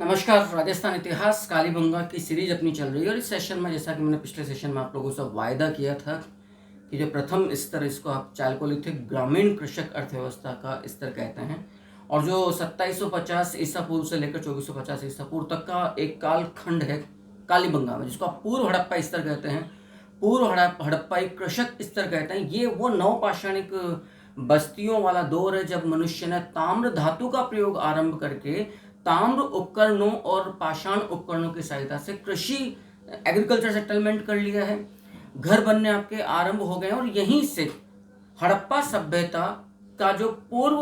नमस्कार। राजस्थान इतिहास कालीबंगा की सीरीज अपनी चल रही है और इस सेशन में, जैसा कि मैंने पिछले सेशन में आप लोगों से वायदा किया था कि जो प्रथम स्तर, इसको आप चालकोलिथिक ग्रामीण कृषक अर्थव्यवस्था का स्तर कहते हैं, और जो 2750 ईसा पूर्व से लेकर 2450 ईसा पूर्व तक का एक कालखंड है कालीबंगा में, जिसको आप पूर्व हड़प्पा स्तर कहते हैं, पूर्व हड़प्पाई कृषक स्तर कहते हैं। ये वो नवपाषाणिक बस्तियों वाला दौर है जब मनुष्य ने ताम्र धातु का प्रयोग आरंभ करके ताम्र उपकरणों और पाषाण उपकरणों की सहायता से कृषि एग्रीकल्चर सेटलमेंट कर लिया है। घर बनने आपके आरंभ हो गए और यहीं से हड़प्पा सभ्यता का जो पूर्व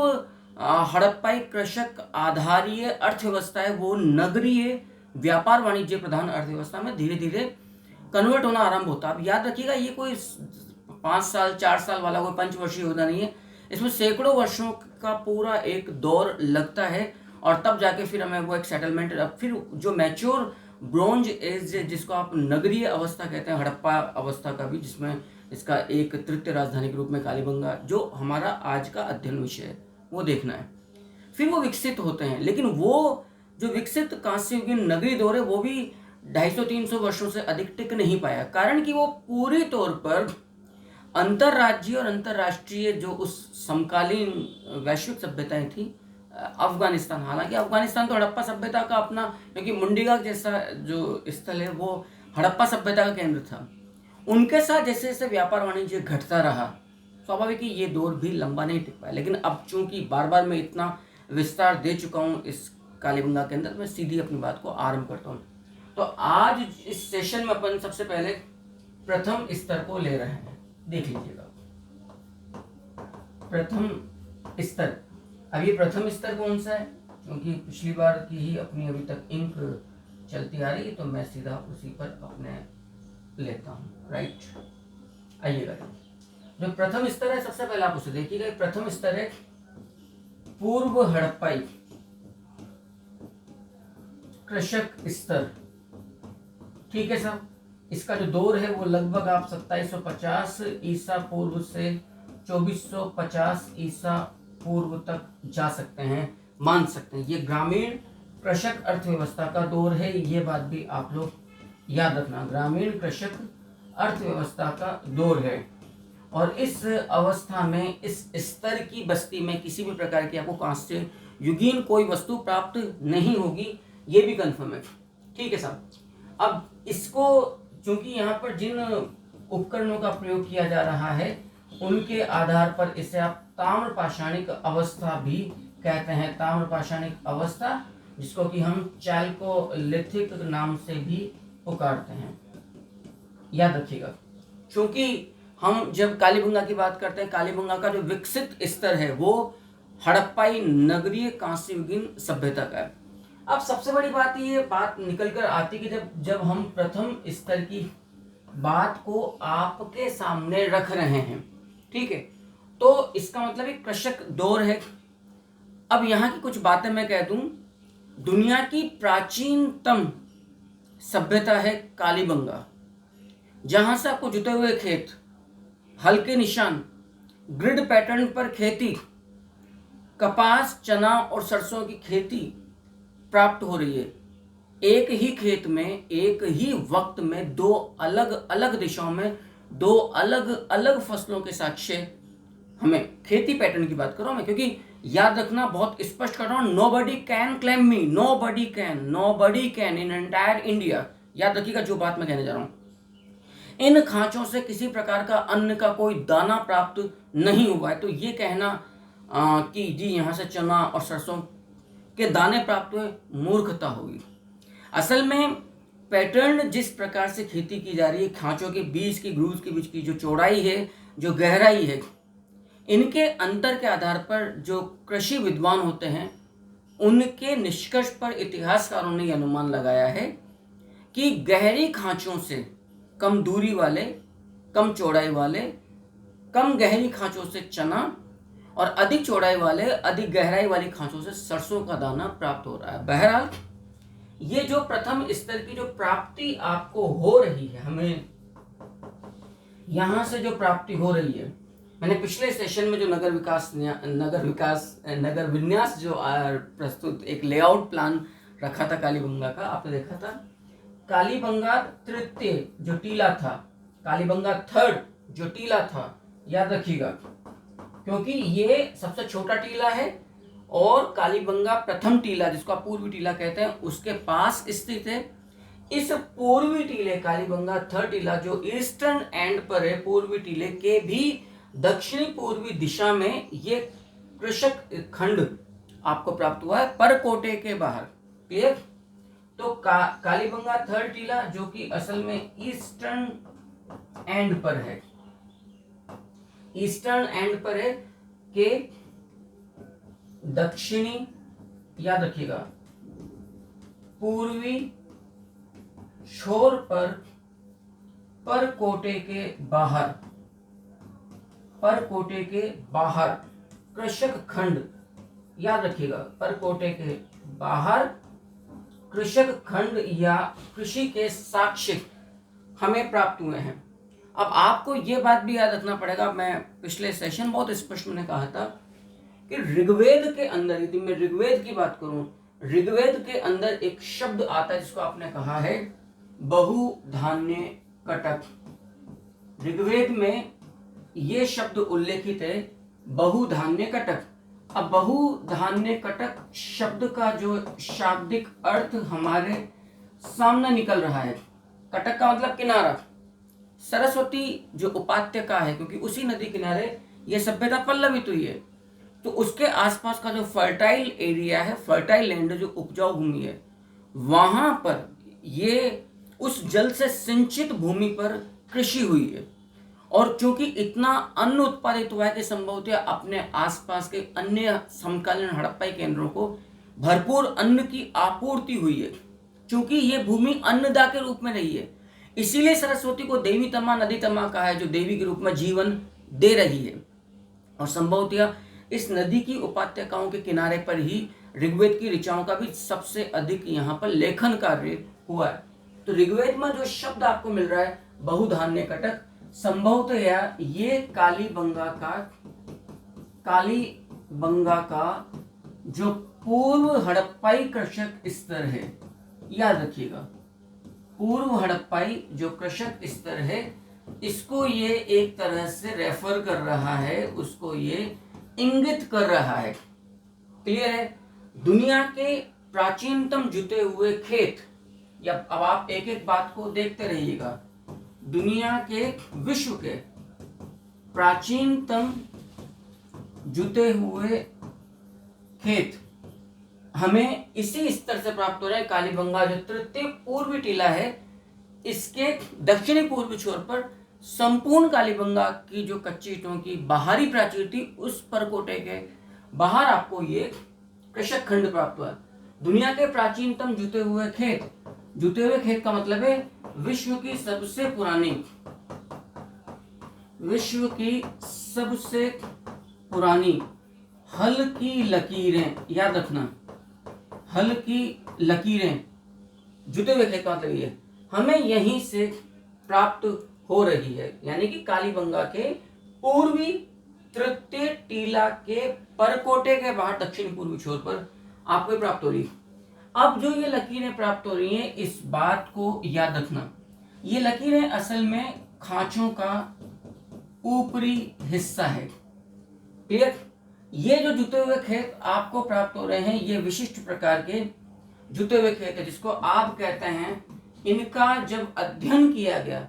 हड़प्पाई कृषक आधारीय अर्थव्यवस्था है, वो नगरीय व्यापार वाणिज्य प्रधान अर्थव्यवस्था में धीरे धीरे कन्वर्ट होना आरंभ होता है। अब याद रखिएगा, ये कोई 5 साल 4 साल वाला कोई पंचवर्षीय होता नहीं है। इसमें सैकड़ों वर्षों का पूरा एक दौर लगता है और तब जाके फिर हमें वो एक सेटलमेंट, फिर जो मैच्योर ब्रोंज एज जिसको आप नगरीय अवस्था कहते हैं, हड़प्पा अवस्था का भी, जिसमें इसका एक तृतीय राजधानी के रूप में कालीबंगा, जो हमारा आज का अध्ययन विषय है, वो देखना है। फिर वो विकसित होते हैं, लेकिन वो जो विकसित कांस्य युगीन नगरी दौर है वो भी 250-300 वर्षों से अधिक टिक नहीं पाया। कारण कि वो पूरी तौर पर अंतर्राज्यीय और अंतर्राष्ट्रीय जो उस समकालीन वैश्विक सभ्यताएं थी, अफगानिस्तान, हालांकि अफगानिस्तान तो हड़प्पा सभ्यता का अपना, क्योंकि मुंडीगा जैसा जो स्थल है वो हड़प्पा सभ्यता का केंद्र था, उनके साथ जैसे जैसे व्यापार वाणिज्य घटता रहा, स्वाभाविक ही ये दौर भी लंबा नहीं टिक पाया। लेकिन अब चूंकि बार बार मैं इतना विस्तार दे चुका हूँ इस कालीबंगा के अंदर, मैं सीधी अपनी बात को आरंभ करता हूँ। तो आज इस सेशन में अपन सबसे पहले प्रथम स्तर को ले रहे हैं। देख लीजिएगा, प्रथम स्तर। अब ये प्रथम स्तर कौन सा है, क्योंकि पिछली बार की ही अपनी अभी तक इंक चलती आ रही है, तो मैं सीधा उसी पर अपने लेता हूँ। राइट, आइएगा। जो प्रथम स्तर है, सबसे पहले आप उसे देखिएगा। प्रथम स्तर है पूर्व हड़प्पाई कृषक स्तर। ठीक है साहब, इसका जो दौर है वो लगभग आप 2750 ईसा पूर्व से 2450 ईसा पूर्व तक जा सकते हैं, मान सकते हैं। ये ग्रामीण कृषक अर्थव्यवस्था का दौर है, ये बात भी आप लोग याद रखना। ग्रामीण कृषक अर्थव्यवस्था का दौर है और इस अवस्था में इस स्तर की बस्ती में किसी भी प्रकार की आपको कांस्य युगीन कोई वस्तु प्राप्त नहीं होगी, ये भी कंफर्म है। ठीक है साहब, अब इसको चूंकि यहाँ पर जिन उपकरणों का प्रयोग किया जा रहा है उनके आधार पर इसे आप ताम्र पाषाणिक अवस्था भी कहते हैं। ताम्र पाषाणिक अवस्था, जिसको कि हम चालकोलिथिक नाम से भी पुकारते हैं, याद रखिएगा। क्योंकि हम जब कालीबंगा की बात करते हैं, कालीबंगा का जो विकसित स्तर है वो हड़प्पाई नगरीय कांस्य युगीन सभ्यता का है। अब सबसे बड़ी बात ये बात निकल कर आती कि जब हम प्रथम स्तर की बात को आपके सामने रख रहे हैं, ठीक है, तो इसका मतलब एक कृषक दौर है। अब यहाँ की कुछ बातें मैं कह दूं। दुनिया की प्राचीनतम सभ्यता है कालीबंगा, जहां से आपको जुते हुए खेत, हल्के निशान, ग्रिड पैटर्न पर खेती, कपास, चना और सरसों की खेती प्राप्त हो रही है। एक ही खेत में एक ही वक्त में दो अलग अलग दिशाओं में दो अलग अलग फसलों के साक्ष्य हमें, खेती पैटर्न की बात कर रहा हूं मैं, क्योंकि याद रखना, बहुत स्पष्ट कर रहा हूं, nobody can claim me, nobody can in entire India. याद रखिएगा जो बात मैं कहने जा रहा हूं। इन खांचों से किसी प्रकार का अन्न का कोई दाना प्राप्त नहीं हुआ है, तो ये कहना कि जी यहां से चना और सरसों के दाने प्राप्त हुए, मूर्खता होगी। असल में पैटर्न जिस प्रकार से खेती की जा रही है, खांचों के बीच की, ग्रूव्स के बीच की जो चौड़ाई है, जो गहराई है, इनके अंतर के आधार पर जो कृषि विद्वान होते हैं उनके निष्कर्ष पर इतिहासकारों ने यह अनुमान लगाया है कि गहरी खांचों से कम दूरी वाले, कम चौड़ाई वाले, कम गहरी खांचों से चना और अधिक चौड़ाई वाले, अधिक गहराई वाली खांचों से सरसों का दाना प्राप्त हो रहा है। बहरहाल ये जो प्रथम स्तर की जो प्राप्ति आपको हो रही है, हमें यहां से जो प्राप्ति हो रही है, मैंने पिछले सेशन में जो नगर विन्यास जो प्रस्तुत एक लेआउट प्लान रखा था कालीबंगा का, आपने देखा था। कालीबंगा तृतीय जो टीला था, कालीबंगा थर्ड जो टीला था, याद रखिएगा, क्योंकि ये सबसे छोटा टीला है और कालीबंगा प्रथम टीला जिसको आप पूर्वी टीला कहते हैं उसके पास स्थित है। इस पूर्वी टीले कालीबंगा थर्ड टीला जो ईस्टर्न एंड पर है, पूर्वी टीले के भी दक्षिणी पूर्वी दिशा में ये कृषक खंड आपको प्राप्त हुआ है परकोटे के बाहर। क्लियर? तो कालीबंगा थर्ड टीला जो कि असल में ईस्टर्न एंड पर है, ईस्टर्न एंड पर है के दक्षिणी, याद रखिएगा, पूर्वी छोर पर परकोटे के बाहर, परकोटे के बाहर कृषक खंड, याद रखिएगा, परकोटे के बाहर कृषक खंड या कृषि के साक्ष्य हमें प्राप्त हुए हैं। अब आपको यह बात भी याद रखना पड़ेगा, मैं पिछले सेशन बहुत स्पष्ट मैंने कहा था कि ऋग्वेद के अंदर, यदि मैं ऋग्वेद की बात करूं, ऋग्वेद के अंदर एक शब्द आता है जिसको आपने कहा है बहुधान्य कटक। ऋग्वेद में यह शब्द उल्लेखित है बहुधान्य कटक। अब बहुधान्य कटक शब्द का जो शाब्दिक अर्थ हमारे सामने निकल रहा है, कटक का मतलब किनारा, सरस्वती जो उपात्यका है, क्योंकि उसी नदी किनारे यह सभ्यता पल्लवित हुई है, तो उसके आसपास का जो फर्टाइल एरिया है, फर्टाइल लैंड जो उपजाऊ भूमि है, वहां पर ये उस जल से सिंचित भूमि पर कृषि हुई है। और चूंकि इतना अन्न उत्पादित हुआ है कि संभवतः अपने आसपास के अन्य समकालीन हड़प्पाई केंद्रों को भरपूर अन्न की आपूर्ति हुई है। चूंकि ये भूमि अन्नदा के रूप में रही है, इसीलिए सरस्वती को देवी तमा, नदी तमा कहा है, जो देवी के रूप में जीवन दे रही है। और संभवतः इस नदी की उपात्यकाओं के किनारे पर ही ऋग्वेद की ऋचाओं का भी सबसे अधिक यहाँ पर लेखन कार्य हुआ है। तो ऋग्वेद में जो शब्द आपको मिल रहा है बहुधान्य कटक, संभवतः ये कालीबंगा का जो पूर्व हड़प्पाई कृषक स्तर है, याद रखिएगा, पूर्व हड़प्पाई जो कृषक स्तर है, इसको ये एक तरह से रेफर कर रहा है, उसको ये इंगित कर रहा है। क्लियर है? दुनिया के प्राचीनतम जुते हुए खेत, या अब आप एक एक बात को देखते रहिएगा, दुनिया के, विश्व के प्राचीनतम जुते हुए खेत हमें इसी स्तर से प्राप्त हो रहा है। कालीबंगा जो तृतीय पूर्वी टीला है, इसके दक्षिणी पूर्वी छोर पर संपूर्ण कालीबंगा की जो कच्ची ईंटों की बाहरी प्राचीर थी, उस परकोटे के बाहर आपको ये कृषक खंड प्राप्त हुआ। दुनिया के प्राचीनतम जुते हुए खेत, जुते हुए खेत का मतलब है विश्व की सबसे पुरानी हल की लकीरें, याद रखना, हल की लकीरें, जुते हुए खेत का मतलब ये हमें यहीं से प्राप्त हो रही है। यानी कि कालीबंगा के पूर्वी तृतीय टीला के परकोटे के बाहर दक्षिण पूर्वी छोर पर आपको प्राप्त हो रही है। अब जो ये लकीरें प्राप्त हो रही हैं, इस बात को याद रखना, ये लकीरें असल में खांचों का ऊपरी हिस्सा है। क्लियर? ये जो जुते हुए खेत आपको प्राप्त हो रहे हैं, ये विशिष्ट प्रकार के जुते हुए खेत है, जिसको आप कहते हैं, इनका जब अध्ययन किया गया,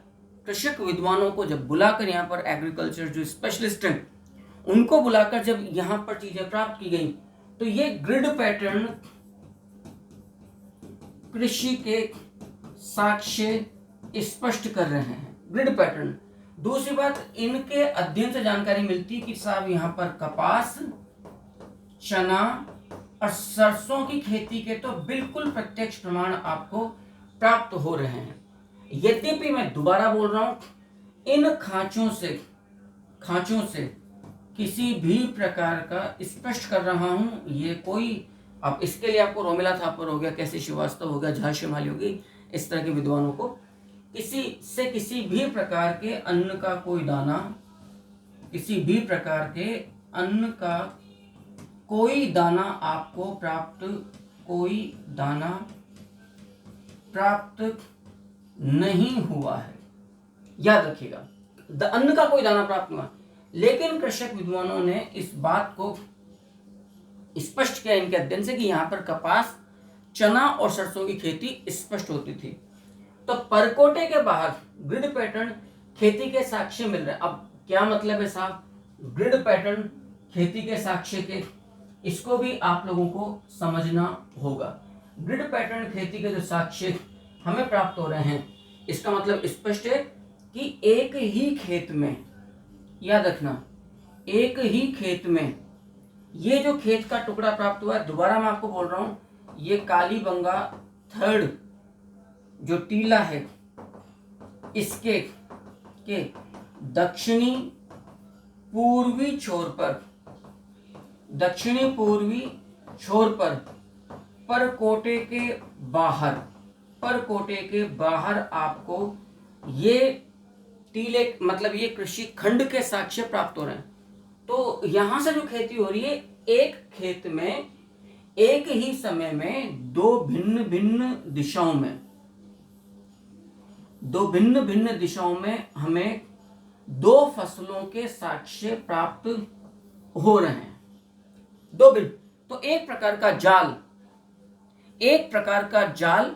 कृषक विद्वानों को जब बुलाकर, यहाँ पर एग्रीकल्चर जो स्पेशलिस्ट हैं उनको बुलाकर जब यहाँ पर चीजें प्राप्त की गई, तो ये ग्रिड पैटर्न कृषि के साक्ष्य स्पष्ट कर रहे हैं। Grid pattern. दूसरी बात, इनके अध्ययन से जानकारी मिलती है कि साहब यहाँ पर कपास, चना और सरसों की खेती के तो बिल्कुल प्रत्यक्ष प्रमाण आपको प्राप्त हो रहे हैं। यद्यपि मैं दोबारा बोल रहा हूं, इन खांचों से किसी भी प्रकार का स्पष्ट कर रहा हूं, ये कोई, अब इसके लिए आपको रोमिला थापर हो गया, कैसे श्रीवास्तव हो गया, झा शिमाली हो गई, इस तरह के विद्वानों को किसी भी प्रकार के अन्न का कोई दाना, किसी भी प्रकार के अन्न का कोई दाना आपको प्राप्त कोई दाना प्राप्त नहीं हुआ है। याद रखिएगा, अन्न का कोई दाना प्राप्त हुआ, लेकिन कृषक विद्वानों ने इस बात को स्पष्ट किया इनके अध्ययन से कि यहाँ पर कपास, चना और सरसों की खेती स्पष्ट होती थी। तो परकोटे के बाहर ग्रिड पैटर्न खेती के साक्ष्य मिल रहे हैं। अब क्या मतलब है साहब, ग्रिड पैटर्न खेती के साक्ष्य के, इसको भी आप लोगों को समझना होगा। ग्रिड पैटर्न खेती के जो साक्ष्य हमें प्राप्त हो रहे हैं, इसका मतलब स्पष्ट है कि एक ही खेत में, याद रखना, एक ही खेत में ये जो खेत का टुकड़ा प्राप्त हुआ है, दोबारा मैं आपको बोल रहा हूं, ये कालीबंगा थर्ड जो टीला है, इसके के दक्षिणी पूर्वी छोर पर, दक्षिणी पूर्वी छोर पर परकोटे के बाहर, परकोटे के बाहर आपको ये टीले मतलब ये कृषि खंड के साक्ष्य प्राप्त हो रहे हैं। तो यहां से जो खेती हो रही है, एक खेत में एक ही समय में दो भिन्न भिन्न दिशाओं में, दो भिन्न भिन्न दिशाओं में हमें दो फसलों के साक्ष्य प्राप्त हो रहे हैं। दो भिन्न, तो एक प्रकार का जाल, एक प्रकार का जाल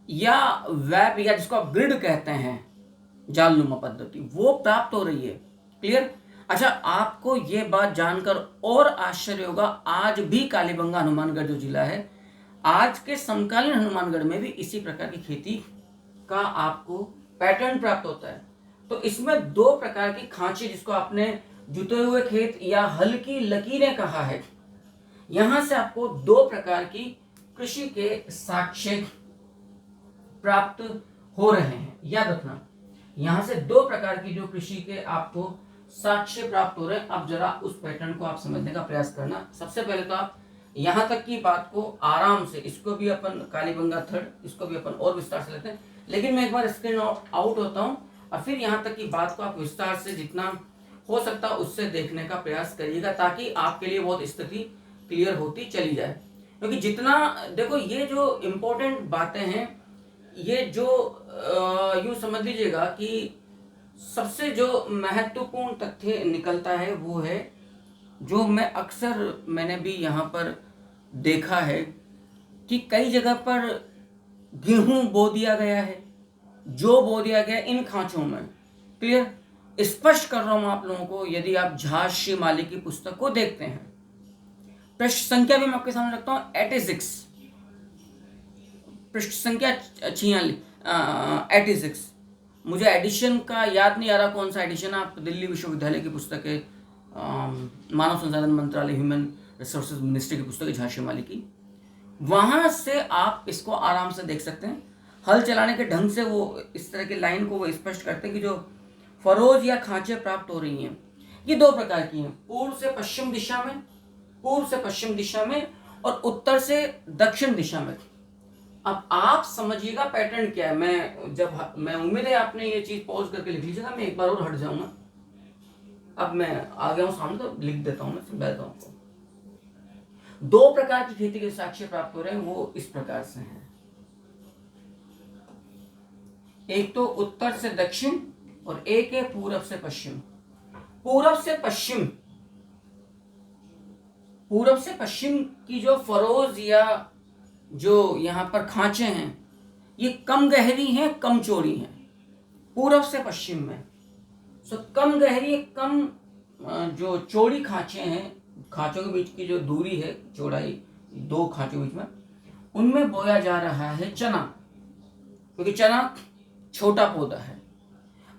या वेब या जिसको आप ग्रिड कहते हैं, जालनुमा पद्धति, वो प्राप्त हो रही है। क्लियर? अच्छा, आपको ये बात जानकर और आश्चर्य होगा, आज भी कालीबंगा हनुमानगढ़ जो जिला है, आज के समकालीन हनुमानगढ़ में भी इसी प्रकार की खेती का आपको पैटर्न प्राप्त होता है। तो इसमें दो प्रकार की खांची, जिसको आपने जुते हुए खेत या हल की लकीरें कहा है, यहां से आपको दो प्रकार की कृषि के साक्ष्य प्राप्त हो रहे हैं। याद रखना, यहां से दो प्रकार की जो कृषि के आपको साक्ष्य प्राप्त हो रहे हैं। अब जरा उस पैटर्न को आप समझने का प्रयास करना। सबसे पहले तो आप यहां तक की बात को आराम से, इसको भी अपन कालीबंगा थर्ड, इसको भी अपन और विस्तार से लेते हैं, लेकिन मैं एक बार स्क्रीन आउट होता हूं और फिर यहां तक की बात को आप विस्तार से जितना हो सकता उससे देखने का प्रयास करिएगा, ताकि आपके लिए बहुत स्थिति क्लियर होती चली जाए। क्योंकि जितना देखो, ये जो इम्पोर्टेंट बातें हैं, ये जो यूं समझ लीजिएगा कि सबसे जो महत्वपूर्ण तथ्य निकलता है वो है, जो मैंने भी यहाँ पर देखा है कि कई जगह पर गेहूं बो दिया गया है, जो बो दिया गया इन खांचों में। क्लियर? स्पष्ट कर रहा हूं आप लोगों को, यदि आप झा श्री माली की पुस्तक को देखते हैं, पृष्ठ संख्या भी मैं आपके सामने रखता हूं 86, पृष्ठ संख्या 86। मुझे एडिशन का याद नहीं आ रहा कौन सा एडिशन, आप दिल्ली विश्वविद्यालय की पुस्तक है, मानव संसाधन मंत्रालय, ह्यूमन रिसोर्सेज मिनिस्ट्री की पुस्तक है झा श्री माली की, वहां से आप इसको आराम से देख सकते हैं। हल चलाने के ढंग से वो इस तरह की लाइन को वो स्पष्ट करते हैं कि जो फरोज या खांचे प्राप्त हो रही हैं, ये दो प्रकार की हैं, पूर्व से पश्चिम दिशा में, पूर्व से पश्चिम दिशा में, और उत्तर से दक्षिण दिशा में। अब आप समझिएगा पैटर्न क्या है। मैं उम्मीद है आपने ये चीज पॉज करके लिख लीजिएगा, मैं एक बार और हट जाऊंगा। अब मैं आ गया हूं सामने, तो लिख देता हूं, मैं समझाता हूं आपको। दो प्रकार की खेती के साक्ष्य प्राप्त हो रहे हैं, वो इस प्रकार से हैं। एक तो उत्तर से दक्षिण और एक है पूरब से पश्चिम। पूरब से पश्चिम, पूरब से पश्चिम की जो फरोज या जो यहां पर खांचे हैं, ये कम गहरी हैं, कम चौड़ी हैं। पूरब से पश्चिम में कम गहरी, कम जो चौड़ी खांचे हैं, खांचों के बीच की जो दूरी है, चौड़ाई दो खांचों के बीच में, उनमें बोया जा रहा है चना, क्योंकि चना छोटा पौधा है।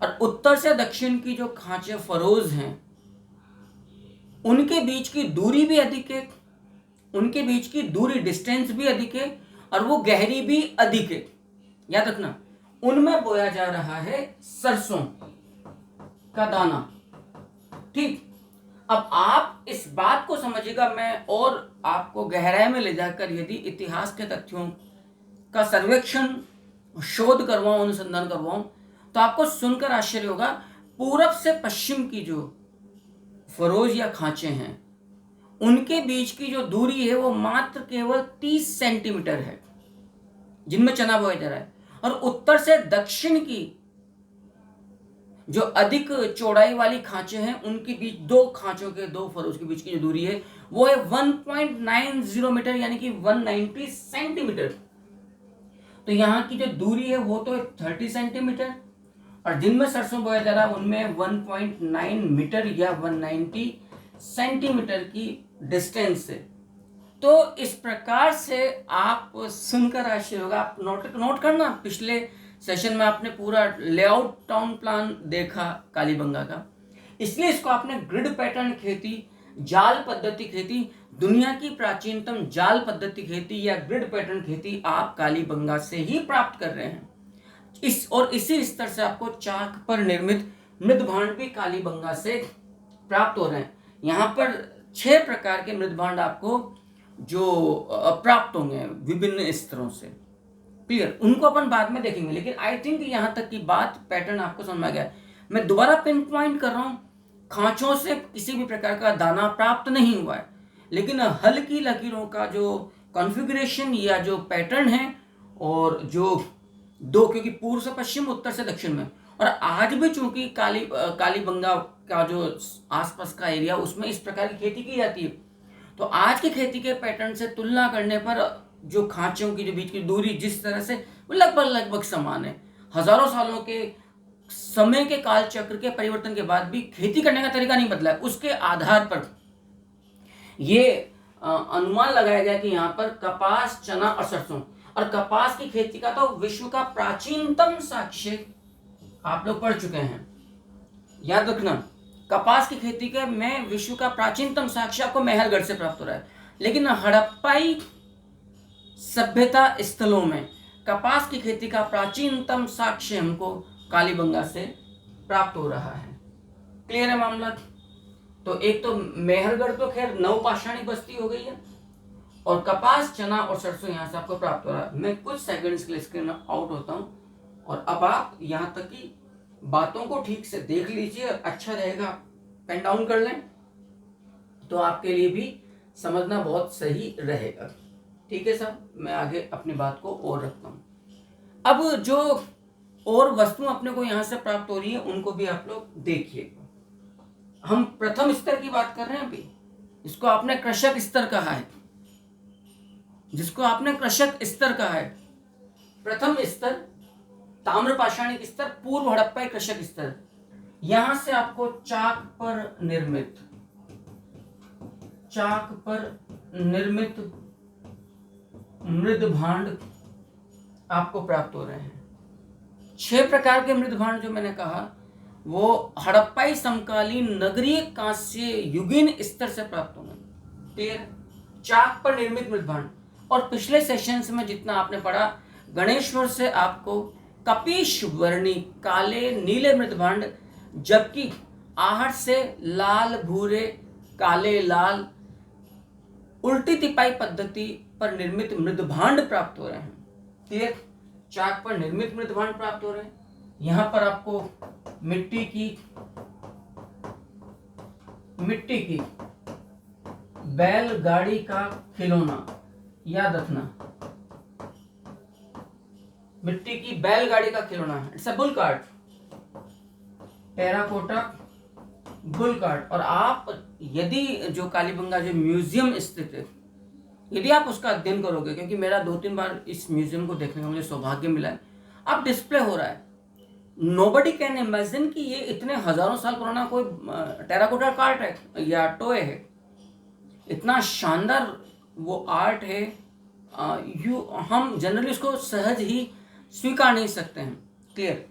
और उत्तर से दक्षिण की जो खांचे फरोज हैं, उनके बीच की दूरी भी अधिक है, उनके बीच की दूरी डिस्टेंस भी अधिक है, और वो गहरी भी अधिक है। याद रखना, उनमें बोया जा रहा है सरसों का दाना। ठीक, अब आप इस बात को समझिएगा, मैं और आपको गहराई में ले जाकर यदि इतिहास के तथ्यों का सर्वेक्षण, शोध करवाऊं, अनुसंधान करवाऊं, तो आपको सुनकर आश्चर्य होगा। पूरब से पश्चिम की जो फरोज या खांचे हैं, उनके बीच की जो दूरी है वो मात्र केवल 30 सेंटीमीटर है जिनमें चना बोया जा रहा है। और उत्तर से दक्षिण की जो अधिक चौड़ाई वाली खांचे हैं उनके बीच, दो खांचों के दो फरोज के बीच की जो दूरी है वो है 1.90 मीटर यानी कि 190 सेंटीमीटर। तो यहाँ की जो दूरी है वो तो 30 सेंटीमीटर, और जिनमें सरसों बोया जा रहा है उनमें 1.9 मीटर या 190 सेंटीमीटर की डिस्टेंस है। तो इस प्रकार से आप सुनकर आश्चर्य होगा, आप नोट करना, पिछले सेशन में आपने पूरा लेआउट टाउन प्लान देखा कालीबंगा का, इसलिए इसको आपने ग्रिड पैटर्न खेती, जाल पद्धति खेती, दुनिया की प्राचीनतम जाल पद्धति खेती या ग्रिड पैटर्न खेती आप कालीबंगा से ही प्राप्त कर रहे हैं। इसी स्तर से आपको चाक पर निर्मित मृदभांड भी कालीबंगा से प्राप्त हो रहे हैं। यहाँ पर 6 प्रकार के मृदभांड आपको जो प्राप्त होंगे विभिन्न स्तरों से, क्लियर, उनको अपन बाद में देखेंगे। लेकिन आई थिंक यहाँ तक की बात पैटर्न आपको समझ में आ गया। मैं दोबारा पिन पॉइंट कर रहा हूँ, खांचों से किसी भी प्रकार का दाना प्राप्त नहीं हुआ है, लेकिन हल्की लकीरों का जो कॉन्फ़िगरेशन या जो पैटर्न है, और जो दो, क्योंकि पूर्व से पश्चिम, उत्तर से दक्षिण में, और आज भी चूंकि कालीबंगा का जो आसपास का एरिया उसमें इस प्रकार की खेती की जाती है, तो आज की खेती के पैटर्न से तुलना करने पर जो खांचों की जो बीच की दूरी जिस तरह से वो लगभग समान है। हजारों सालों के समय के काल चक्र के परिवर्तन के बाद भी खेती करने का तरीका नहीं बदला है। उसके आधार पर ये अनुमान लगाया गया कि यहाँ पर कपास, चना और सरसों, और कपास की खेती का तो विश्व का प्राचीनतम साक्ष्य आप लोग पढ़ चुके हैं, याद रखना। कपास की खेती के में विश्व का प्राचीनतम साक्ष्य आपको मेहरगढ़ से प्राप्त हो रहा है, लेकिन हड़प्पाई सभ्यता स्थलों में कपास की खेती का प्राचीनतम साक्ष्य हमको कालीबंगा से प्राप्त हो रहा है। क्लियर है मामला? तो एक तो मेहरगढ़ तो खैर नवपाषाणी बस्ती हो गई है, और कपास, चना और सरसों यहाँ से आपको प्राप्त हो रहा है। मैं कुछ सेकंड्स के लिए स्क्रीन आउट होता हूँ, और अब आप यहाँ तक की बातों को ठीक से देख लीजिए, अच्छा रहेगा पेन डाउन कर लें तो आपके लिए भी समझना बहुत सही रहेगा। ठीक है साहब, मैं आगे अपनी बात को और रखता हूँ। अब जो और वस्तु अपने को यहाँ से प्राप्त हो रही है उनको भी आप लोग देखिए। हम प्रथम स्तर की बात कर रहे हैं अभी, इसको आपने कृषक स्तर कहा है, जिसको आपने कृषक स्तर कहा है। प्रथम स्तर ताम्रपाषाणिक स्तर, पूर्व हड़प्पाई कृषक स्तर। यहां से आपको चाक पर निर्मित मृदभांड आपको प्राप्त हो रहे हैं। 6 प्रकार के मृदभांड जो मैंने कहा वो हड़प्पाई समकालीन नगरीय कांस्य युगीन स्तर से प्राप्त होंगे। क्लियर? चाक पर निर्मित मृदभांड। और पिछले सेशंस में जितना आपने पढ़ा, गणेश्वर से आपको कपीश वर्णी काले नीले मृदभांड, जबकि आहट से लाल भूरे काले लाल उल्टी तिपाई पद्धति पर निर्मित मृदभांड प्राप्त हो रहे हैं। क्लियर? चाक पर निर्मित मृदभांड प्राप्त हो रहे हैं। यहां पर आपको मिट्टी की बैलगाड़ी का खिलौना, याद रखना, मिट्टी की बैलगाड़ी का खिलौना है, it's a bull cart, terracotta bull cart. और आप यदि जो कालीबंगा जो म्यूजियम स्थित है, यदि आप उसका अध्ययन करोगे, क्योंकि मेरा 2-3 बार इस म्यूजियम को देखने का मुझे सौभाग्य मिला है, अब डिस्प्ले हो रहा है। नोबडी कैन इमेजिन कि ये इतने हजारों साल पुराना कोई टेराकोटा कार्ट है या टॉय है। इतना शानदार वो आर्ट है, हम जनरली उसको सहज ही स्वीकार नहीं सकते हैं। क्लियर?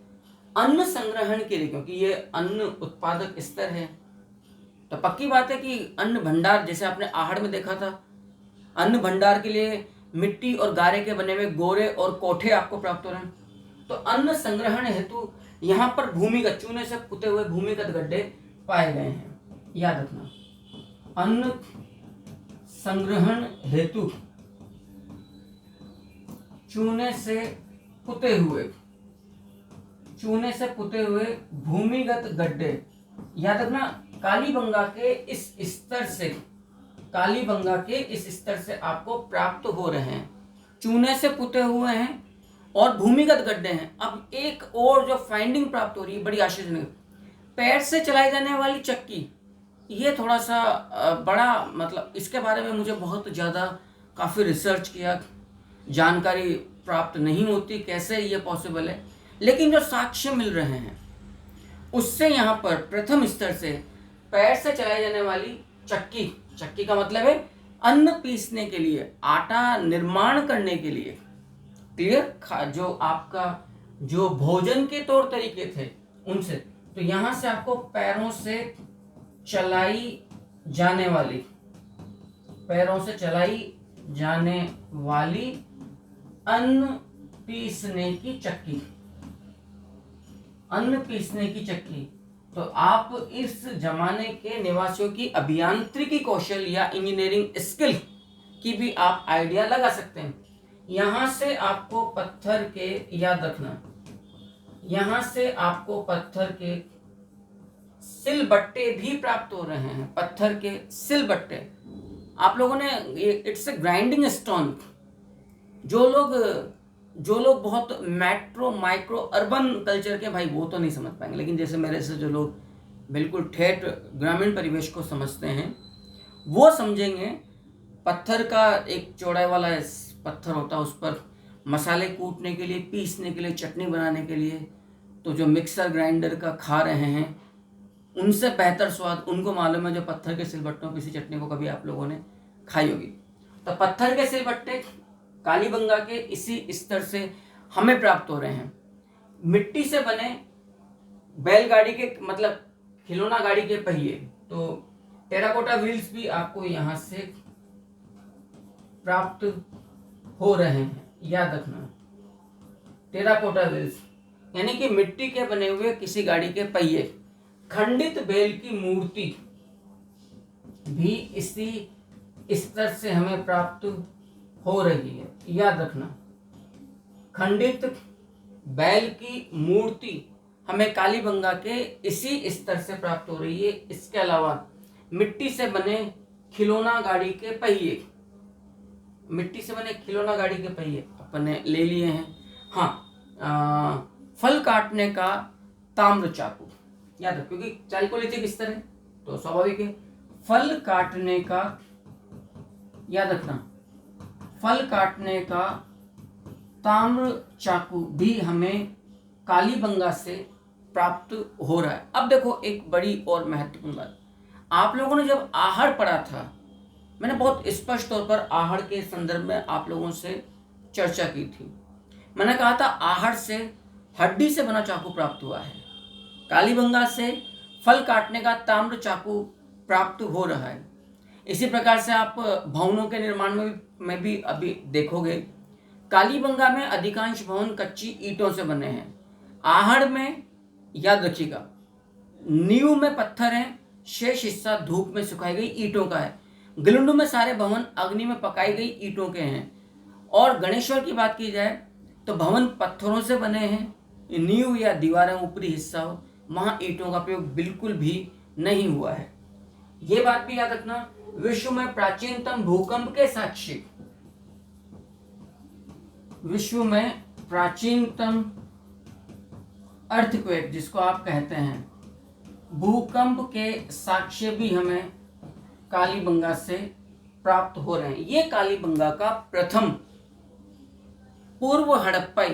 अन्न संग्रहण के लिए, क्योंकि ये अन्न उत्पादक स्तर है, तो पक्की बात है कि अन्न भंडार, जैसे आपने आहड़ में देखा था, अन्न भंडार के लिए मिट्टी और गारे के बने हुए गोरे और कोठे आपको प्राप्त हो रहे हैं। तो अन्न संग्रहण हेतु यहाँ पर भूमिगत, चूने से पुते हुए भूमिगत गड्ढे पाए गए हैं, याद रखना। अन्न संग्रहण हेतु चूने से पुते हुए भूमिगत गड्ढे, याद रखना। कालीबंगा के इस स्तर से कालीबंगा के इस स्तर से आपको प्राप्त हो रहे हैं। चूने से पुते हुए हैं और भूमिगत गड्ढे हैं। अब एक और जो फाइंडिंग प्राप्त हो रही है बड़ी आश्चर्यजनक, पैर से चलाई जाने वाली चक्की, ये थोड़ा सा बड़ा, मतलब इसके बारे में मुझे बहुत ज़्यादा काफ़ी रिसर्च किया, जानकारी प्राप्त नहीं होती कैसे ये पॉसिबल है, लेकिन जो साक्ष्य मिल रहे हैं उससे यहाँ पर प्रथम स्तर से पैर से चलाई जाने वाली चक्की, चक्की का मतलब है अन्न पीसने के लिए, आटा निर्माण करने के लिए, क्लियर, जो आपका जो भोजन के तौर तरीके थे उनसे, तो यहाँ से आपको पैरों से चलाई जाने वाली, पैरों से चलाई जाने वाली अन्न पीसने की चक्की, अन्न पीसने की चक्की। तो आप इस जमाने के निवासियों की अभियांत्रिकी कौशल या इंजीनियरिंग स्किल की भी आप आइडिया लगा सकते हैं। यहां से आपको पत्थर के, याद रखना, यहां से आपको पत्थर के सिलबट्टे भी प्राप्त हो रहे हैं, पत्थर के सिलबट्टे। आप लोगों ने, इट्स ए ग्राइंडिंग स्टोन। जो लोग बहुत मेट्रो माइक्रो अर्बन कल्चर के भाई वो तो नहीं समझ पाएंगे, लेकिन जैसे मेरे से जो लोग बिल्कुल ठेठ ग्रामीण परिवेश को समझते हैं वो समझेंगे। पत्थर का एक चौड़ाई वाला पत्थर होता है, उस पर मसाले कूटने के लिए, पीसने के लिए, चटनी बनाने के लिए, तो जो मिक्सर ग्राइंडर का खा रहे हैं उनसे बेहतर स्वाद उनको मालूम है जो पत्थर के सिलबट्टों किसी चटनी को कभी आप लोगों ने खाई होगी। तो पत्थर के सिलबट्टे कालीबंगा के इसी स्तर से हमें प्राप्त हो रहे हैं। मिट्टी से बने बैलगाड़ी के, मतलब खिलौना गाड़ी के पहिए, तो टेराकोटा व्हील्स भी आपको यहाँ से प्राप्त हो रहे हैं, याद रखना। टेराकोटा व्हील्स यानी कि मिट्टी के बने हुए किसी गाड़ी के पहिए। खंडित बैल की मूर्ति भी इसी स्तर से हमें प्राप्त हो रही है, याद रखना। खंडित बैल की मूर्ति हमें कालीबंगा के इसी स्तर से प्राप्त हो रही है। इसके अलावा मिट्टी से बने खिलौना गाड़ी के पहिए, मिट्टी से बने खिलौना गाड़ी के पहिए अपन ने ले लिए हैं। हाँ, फल काटने का ताम्र चाकू, याद रखो, क्योंकि चाइकोलिथिक स्तर है तो स्वाभाविक है। फल काटने का, याद रखना, फल काटने का ताम्र चाकू भी हमें कालीबंगा से प्राप्त हो रहा है। अब देखो एक बड़ी और महत्वपूर्ण बात, आप लोगों ने जब आहड़ पढ़ा था, मैंने बहुत स्पष्ट तौर पर आहड़ के संदर्भ में आप लोगों से चर्चा की थी। मैंने कहा था आहड़ से, हड्डी से बना चाकू प्राप्त हुआ है, कालीबंगा से फल काटने का ताम्र चाकू प्राप्त हो रहा है। इसी प्रकार से आप भवनों के निर्माण में भी अभी देखोगे, कालीबंगा में अधिकांश भवन कच्ची ईंटों से बने हैं। आहड़ में, याद रखिएगा, नींव में पत्थर है, शेष हिस्सा धूप में सुखाई गई ईंटों का है। गिलुंडू में सारे भवन अग्नि में पकाई गई ईंटों के हैं। और गणेश्वर की बात की जाए तो भवन पत्थरों से बने हैं, नींव या दीवारें ऊपरी हिस्सा हो, वहां ईंटों का प्रयोग बिल्कुल भी नहीं हुआ है। ये बात भी याद रखना। विश्व में प्राचीनतम भूकंप के साक्षी, विश्व में प्राचीनतम अर्थक्वेक जिसको आप कहते हैं, भूकंप के साक्ष्य भी हमें कालीबंगा से प्राप्त हो रहे हैं। ये कालीबंगा का प्रथम पूर्व हड़प्पाई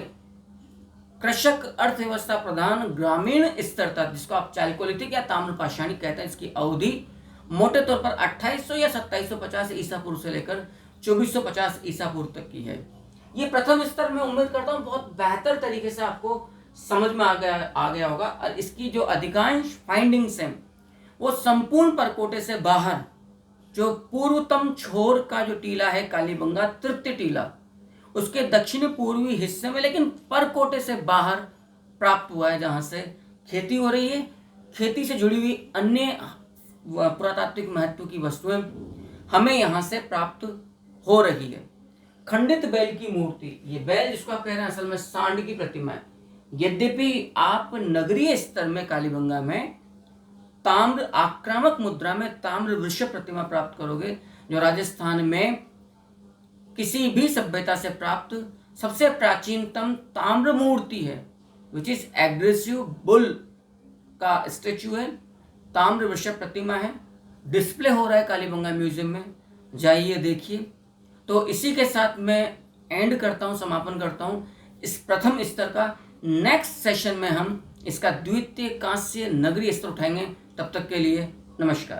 कृषक अर्थव्यवस्था प्रधान ग्रामीण स्तर था, जिसको आप चालकोलिथिक या ताम्रपाषाणी कहते हैं। इसकी अवधि मोटे तौर पर 2800 या 2750 ईसा पूर्व से लेकर 2450 ईसा पूर्व तक की है। ये प्रथम स्तर में उम्मीद करता हूँ बहुत बेहतर तरीके से आपको समझ में आ गया होगा। और इसकी जो अधिकांश फाइंडिंग्स हैं वो संपूर्ण परकोटे से बाहर, जो पूर्वतम छोर का जो टीला है कालीबंगा तृतीय टीला, उसके दक्षिणी पूर्वी हिस्से में, लेकिन परकोटे से बाहर प्राप्त हुआ है, जहां से खेती हो रही है। खेती से जुड़ी हुई अन्य पुरातात्विक महत्व की वस्तुएं हमें यहां से प्राप्त हो रही है। खंडित बैल की मूर्ति, ये बैल जिसको आप कह रहे हैं असल में सांड की प्रतिमा है। यद्यपि आप नगरीय स्तर में कालीबंगा में ताम्र आक्रामक मुद्रा में ताम्र वृषभ प्रतिमा प्राप्त करोगे, जो राजस्थान में किसी भी सभ्यता से प्राप्त सबसे प्राचीनतम ताम्र मूर्ति है, विच इज एग्रेसिव बुल का स्टेच्यू है, ताम्र वृषभ प्रतिमा है, डिस्प्ले हो रहा है कालीबंगा म्यूजियम में, जाइए देखिए। तो इसी के साथ मैं एंड करता हूँ, समापन करता हूँ इस प्रथम स्तर का। नेक्स्ट सेशन में हम इसका द्वितीय कांस्य नगरीय स्तर उठाएंगे। तब तक के लिए नमस्कार।